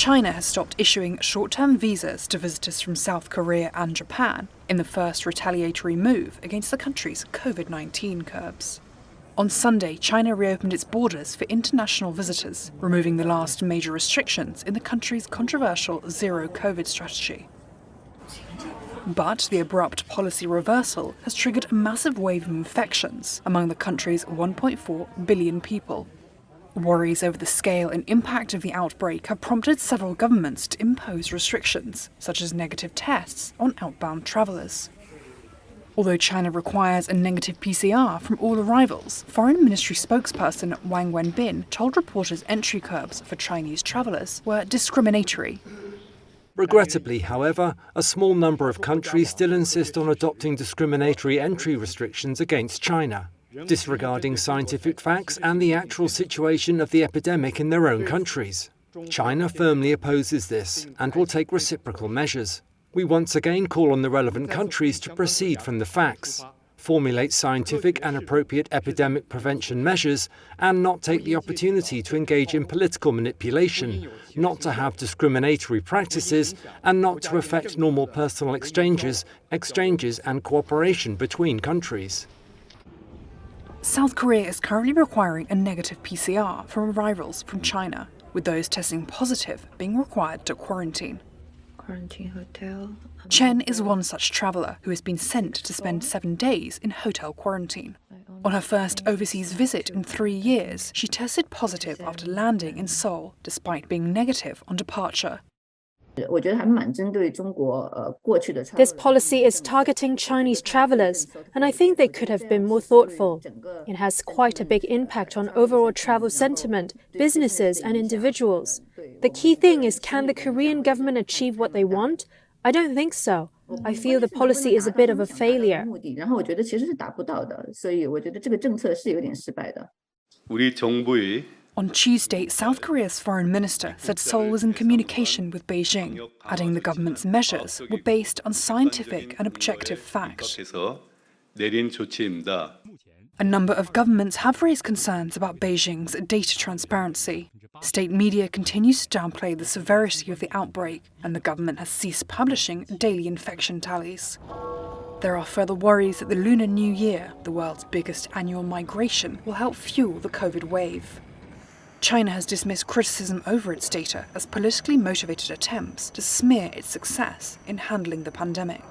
China has stopped issuing short-term visas to visitors from South Korea and Japan in the first retaliatory move against the country's COVID-19 curbs. On Sunday, China reopened its borders for international visitors, removing the last major restrictions in the country's controversial zero-COVID strategy. But the abrupt policy reversal has triggered a massive wave of infections among the country's 1.4 billion people. Worries over the scale and impact of the outbreak have prompted several governments to impose restrictions, such as negative tests, on outbound travellers. Although China requires a negative PCR from all arrivals, Foreign Ministry spokesperson Wang Wenbin told reporters entry curbs for Chinese travellers were discriminatory. Regrettably, however, a small number of countries still insist on adopting discriminatory entry restrictions against China, disregarding scientific facts and the actual situation of the epidemic in their own countries. China firmly opposes this and will take reciprocal measures. We once again call on the relevant countries to proceed from the facts, formulate scientific and appropriate epidemic prevention measures, and not take the opportunity to engage in political manipulation, not to have discriminatory practices, and not to affect normal personal exchanges and cooperation between countries. South Korea is currently requiring a negative PCR from arrivals from China, with those testing positive being required to quarantine. Chen is one such traveller who has been sent to spend 7 days in hotel quarantine. On her first overseas visit in 3 years, she tested positive after landing in Seoul, despite being negative on departure. This policy is targeting Chinese travellers, and I think they could have been more thoughtful. It has quite a big impact on overall travel sentiment, businesses and individuals. The key thing is, can the Korean government achieve what they want? I don't think so. I feel the policy is a bit of a failure. On Tuesday, South Korea's foreign minister said Seoul was in communication with Beijing, adding the government's measures were based on scientific and objective fact. A number of governments have raised concerns about Beijing's data transparency. State media continues to downplay the severity of the outbreak, and the government has ceased publishing daily infection tallies. There are further worries that the Lunar New Year, the world's biggest annual migration, will help fuel the COVID wave. China has dismissed criticism over its data as politically motivated attempts to smear its success in handling the pandemic.